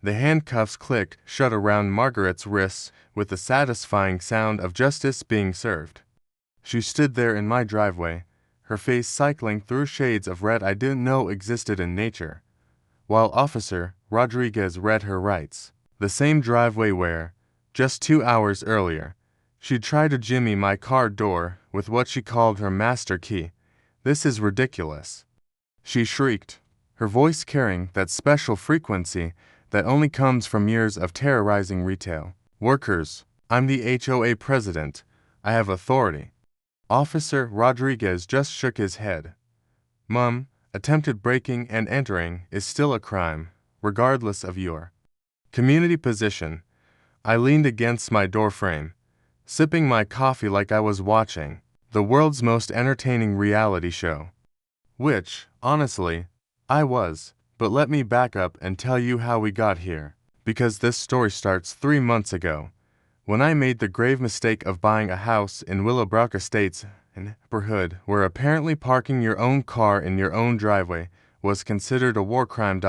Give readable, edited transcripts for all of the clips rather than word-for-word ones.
The handcuffs clicked shut around Margaret's wrists with the satisfying sound of justice being served. She stood there in my driveway, her face cycling through shades of red I didn't know existed in nature, while Officer Rodriguez read her rights. The same driveway where, just 2 hours earlier, she'd tried to jimmy my car door with what she called her master key. "This is ridiculous," she shrieked, her voice carrying that special frequency that only comes from years of terrorizing retail workers. "I'm the HOA president. I have authority." Officer Rodriguez just shook his head. "Mum, attempted breaking and entering is still a crime, regardless of your community position." I leaned against my doorframe, sipping my coffee like I was watching the world's most entertaining reality show. Which, honestly, I was. But let me back up and tell you how we got here, because this story starts 3 months ago, when I made the grave mistake of buying a house in Willowbrook Estates, an neighborhood where apparently parking your own car in your own driveway was considered a war crime.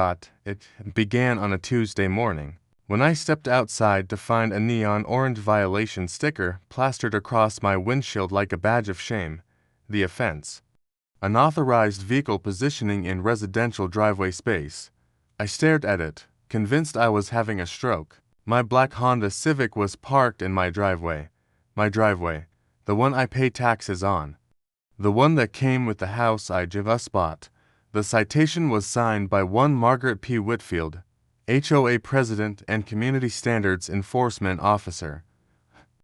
It began on a Tuesday morning, when I stepped outside to find a neon orange violation sticker plastered across my windshield like a badge of shame. The offense: unauthorized vehicle positioning in residential driveway space. I stared at it, convinced I was having a stroke. My black Honda Civic was parked in my driveway. My driveway, the one I pay taxes on. The one that came with the house I just bought. The citation was signed by one Margaret P. Whitfield, HOA President and Community Standards Enforcement Officer.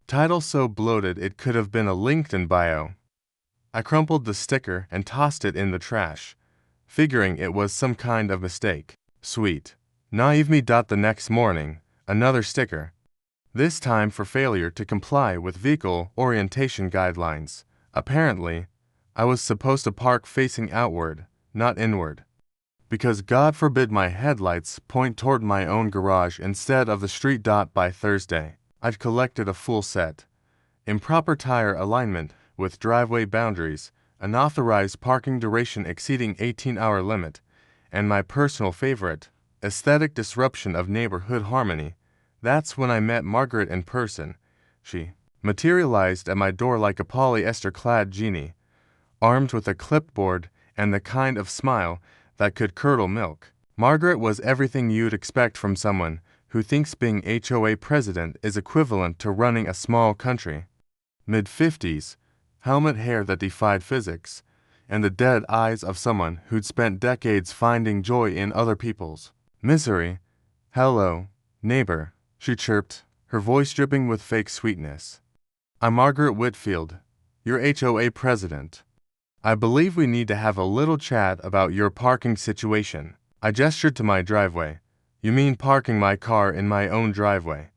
Title so bloated it could have been a LinkedIn bio. I crumpled the sticker and tossed it in the trash, figuring it was some kind of mistake. Sweet. Naive me. The next morning, another sticker. This time for failure to comply with vehicle orientation guidelines. Apparently, I was supposed to park facing outward, not inward, because God forbid my headlights point toward my own garage instead of the street. By Thursday, I'd collected a full set. Improper tire alignment with driveway boundaries, unauthorized parking duration exceeding 18-hour limit, and my personal favorite, aesthetic disruption of neighborhood harmony. That's when I met Margaret in person. She materialized at my door like a polyester-clad genie, armed with a clipboard and the kind of smile that could curdle milk. Margaret was everything you'd expect from someone who thinks being HOA president is equivalent to running a small country. Mid-50s, helmet hair that defied physics, and the dead eyes of someone who'd spent decades finding joy in other people's misery. "Hello, neighbor," she chirped, her voice dripping with fake sweetness. "I'm Margaret Whitfield, your HOA president. I believe we need to have a little chat about your parking situation." I gestured to my driveway. "You mean parking my car in my own driveway?"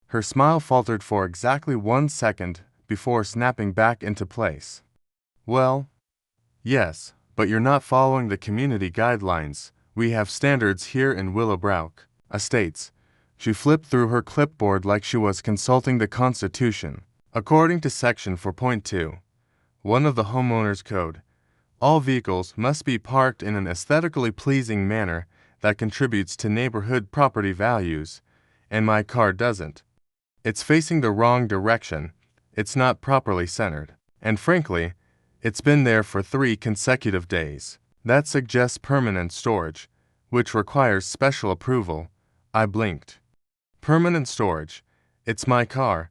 Her smile faltered for exactly 1 second before snapping back into place. "Well, yes, but you're not following the community guidelines. We have standards here in Willowbrook Estates." She flipped through her clipboard like she was consulting the Constitution. "According to Section 4.2, one of the Homeowners Code, all vehicles must be parked in an aesthetically pleasing manner that contributes to neighborhood property values, and my car doesn't. It's facing the wrong direction. It's not properly centered. And frankly, it's been there for 3 consecutive days. That suggests permanent storage, which requires special approval." I blinked. "Permanent storage? It's my car.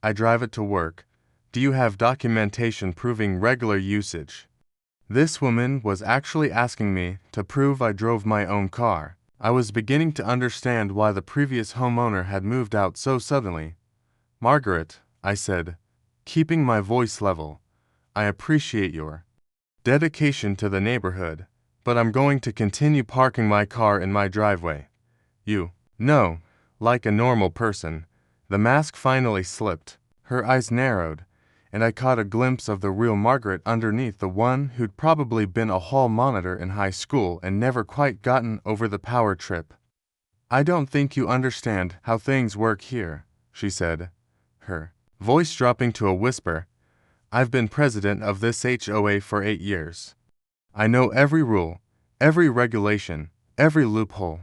I drive it to work. Do you have documentation proving regular usage?" This woman was actually asking me to prove I drove my own car. I was beginning to understand why the previous homeowner had moved out so suddenly. "Margaret," I said, keeping my voice level, "I appreciate your dedication to the neighborhood, but I'm going to continue parking my car in my driveway." "You know, like a normal person." The mask finally slipped. Her eyes narrowed, and I caught a glimpse of the real Margaret underneath the one who'd probably been a hall monitor in high school and never quite gotten over the power trip. "I don't think you understand how things work here," she said, her voice dropping to a whisper. "I've been president of this HOA for 8 years. I know every rule, every regulation, every loophole.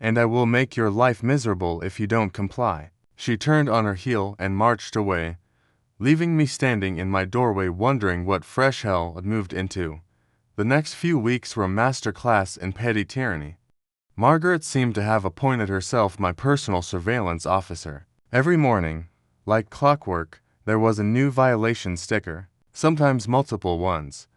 and I will make your life miserable if you don't comply." She turned on her heel and marched away, leaving me standing in my doorway wondering what fresh hell I'd moved into. The next few weeks were a master class in petty tyranny. Margaret seemed to have appointed herself my personal surveillance officer. Every morning, like clockwork, there was a new violation sticker, sometimes multiple ones.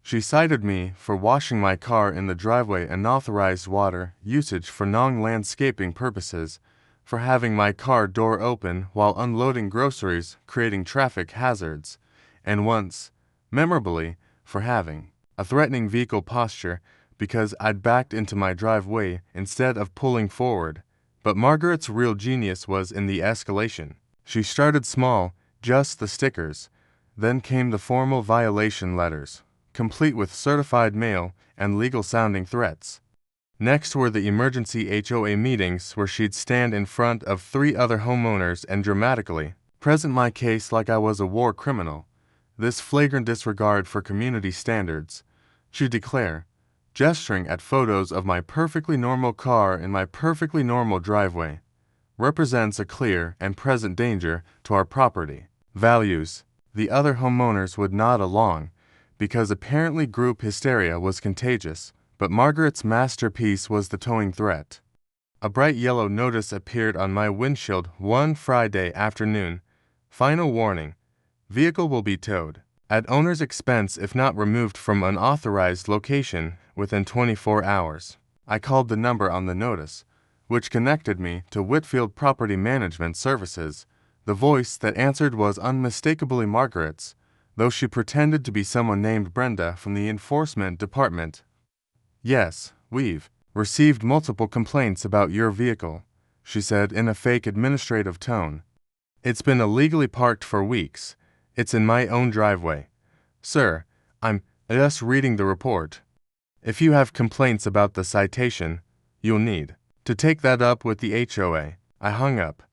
She cited me for washing my car in the driveway, unauthorized water usage for non-landscaping purposes, for having my car door open while unloading groceries, creating traffic hazards, and once, memorably, for having a threatening vehicle posture because I'd backed into my driveway instead of pulling forward. But Margaret's real genius was in the escalation. She started small, just the stickers. Then came the formal violation letters, complete with certified mail and legal-sounding threats. Next were the emergency HOA meetings where she'd stand in front of 3 other homeowners and dramatically present my case like I was a war criminal. This flagrant disregard for community standards, she'd declare, gesturing at photos of my perfectly normal car in my perfectly normal driveway, represents a clear and present danger to our property values. The other homeowners would nod along, because apparently group hysteria was contagious, but Margaret's masterpiece was the towing threat. A bright yellow notice appeared on my windshield one Friday afternoon. Final warning: vehicle will be towed, at owner's expense if not removed from unauthorized location within 24 hours. I called the number on the notice, which connected me to Whitfield Property Management Services. The voice that answered was unmistakably Margaret's, though she pretended to be someone named Brenda from the enforcement department. "Yes, we've received multiple complaints about your vehicle," she said in a fake administrative tone. "It's been illegally parked for weeks. It's in my own driveway. Sir, I'm just reading the report. If you have complaints about the citation, you'll need to take that up with the HOA." I hung up,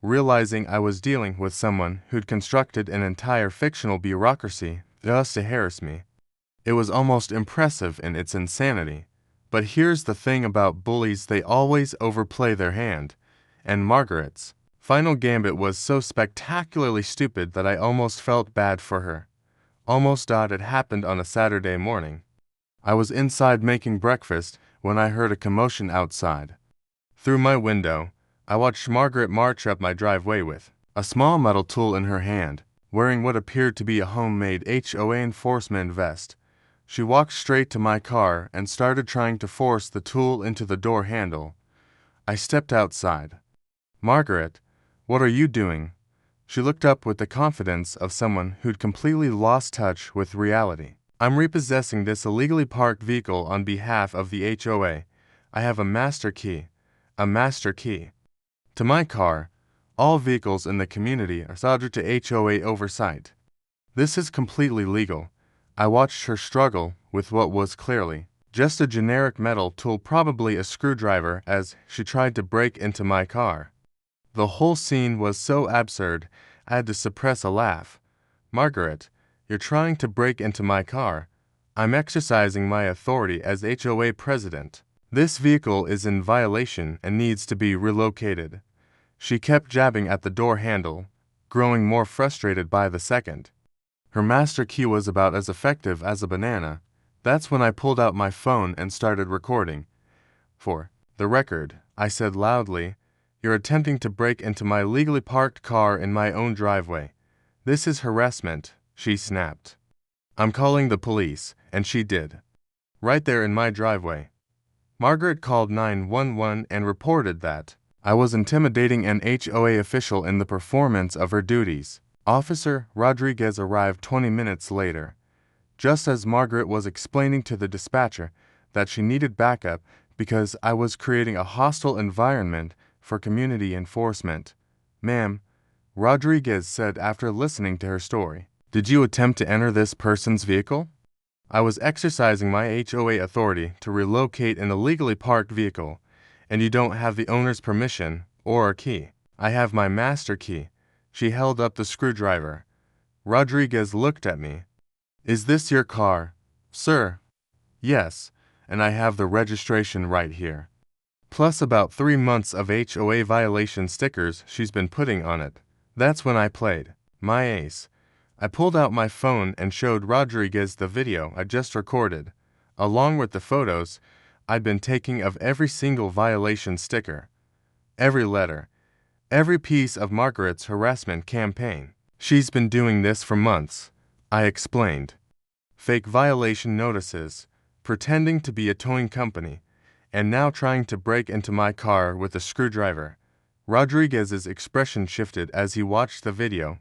realizing I was dealing with someone who'd constructed an entire fictional bureaucracy just to harass me. It was almost impressive in its insanity. But here's the thing about bullies: they always overplay their hand, and Margaret's final gambit was so spectacularly stupid that I almost felt bad for her. Almost. It happened on a Saturday morning. I was inside making breakfast when I heard a commotion outside. Through my window, I watched Margaret march up my driveway with a small metal tool in her hand, wearing what appeared to be a homemade HOA enforcement vest. She walked straight to my car and started trying to force the tool into the door handle. I stepped outside. "Margaret, what are you doing?" She looked up with the confidence of someone who'd completely lost touch with reality. "I'm repossessing this illegally parked vehicle on behalf of the HOA. I have a master key. A master key to my car. All vehicles in the community are subject to HOA oversight. This is completely legal." I watched her struggle with what was clearly just a generic metal tool, probably a screwdriver, as she tried to break into my car. The whole scene was so absurd, I had to suppress a laugh. "Margaret, you're trying to break into my car. I'm exercising my authority as HOA president. This vehicle is in violation and needs to be relocated." She kept jabbing at the door handle, growing more frustrated by the second. Her master key was about as effective as a banana. That's when I pulled out my phone and started recording. "For the record," I said loudly, "you're attempting to break into my legally parked car in my own driveway. This is harassment," she snapped. "I'm calling the police," and she did. Right there in my driveway. Margaret called 911 and reported that I was intimidating an HOA official in the performance of her duties. Officer Rodriguez arrived 20 minutes later, just as Margaret was explaining to the dispatcher that she needed backup because I was creating a hostile environment for community enforcement. "Ma'am," Rodriguez said after listening to her story, "did you attempt to enter this person's vehicle?" "I was exercising my HOA authority to relocate an illegally parked vehicle, and you don't have the owner's permission or a key." "I have my master key." She held up the screwdriver. Rodriguez looked at me. "Is this your car?" "Sir." "Yes, and I have the registration right here." plus about 3 months of HOA violation stickers she's been putting on it. That's when I played my ace. I pulled out my phone and showed Rodriguez the video I just recorded, along with the photos I'd been taking of every single violation sticker, every letter, every piece of Margaret's harassment campaign. She's been doing this for months, I explained. Fake violation notices, pretending to be a towing company, and now trying to break into my car with a screwdriver. Rodriguez's expression shifted as he watched the video.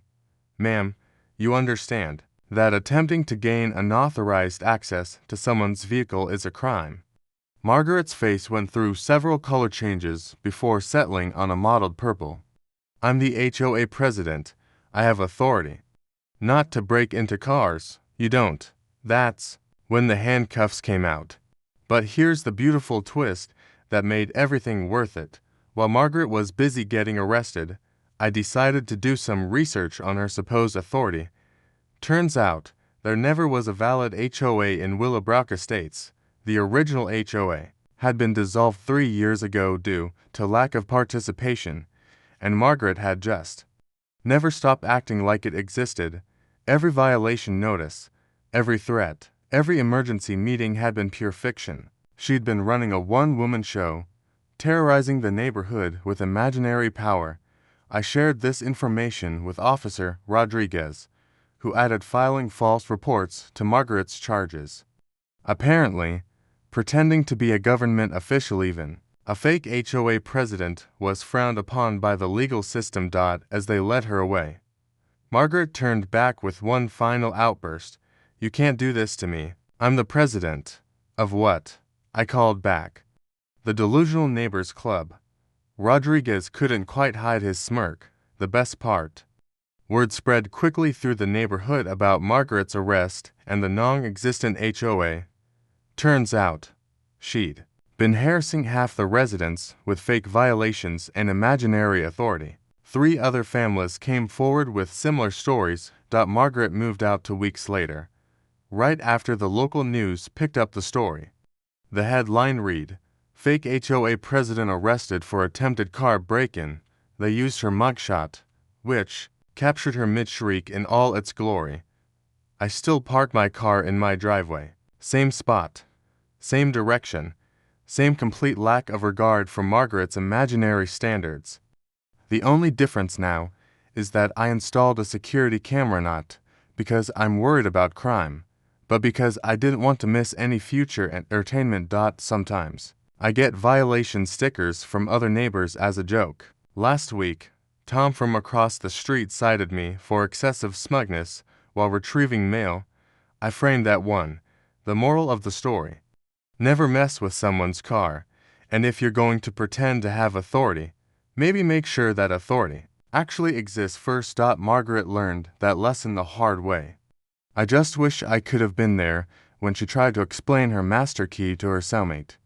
Ma'am, you understand that attempting to gain unauthorized access to someone's vehicle is a crime. Margaret's face went through several color changes before settling on a mottled purple. I'm the HOA president. I have authority. Not to break into cars. You don't. That's when the handcuffs came out. But here's the beautiful twist that made everything worth it. While Margaret was busy getting arrested, I decided to do some research on her supposed authority. Turns out, there never was a valid HOA in Willowbrook Estates. The original HOA had been dissolved 3 years ago due to lack of participation, and Margaret had just never stopped acting like it existed. Every violation notice, every threat, every emergency meeting had been pure fiction. She'd been running a one-woman show, terrorizing the neighborhood with imaginary power. I shared this information with Officer Rodriguez, who added filing false reports to Margaret's charges. Apparently, pretending to be a government official even. A fake HOA president was frowned upon by the legal system. As they led her away, Margaret turned back with one final outburst. You can't do this to me. I'm the president. Of what? I called back. The Delusional Neighbors Club. Rodriguez couldn't quite hide his smirk. The best part. Word spread quickly through the neighborhood about Margaret's arrest and the non-existent HOA. Turns out, she'd been harassing half the residents with fake violations and imaginary authority. 3 other families came forward with similar stories. Margaret moved out 2 weeks later, right after the local news picked up the story. The headline read, Fake HOA president arrested for attempted car break-in. They used her mugshot, which captured her mid-shriek in all its glory. I still park my car in my driveway. Same spot, same direction, same complete lack of regard for Margaret's imaginary standards. The only difference now is that I installed a security camera not because I'm worried about crime, but because I didn't want to miss any future entertainment. Sometimes I get violation stickers from other neighbors as a joke. Last week, Tom from across the street cited me for excessive smugness while retrieving mail. I framed that one. The moral of the story. Never mess with someone's car, and if you're going to pretend to have authority, maybe make sure that authority actually exists first. Margaret learned that lesson the hard way. I just wish I could have been there when she tried to explain her master key to her cellmate.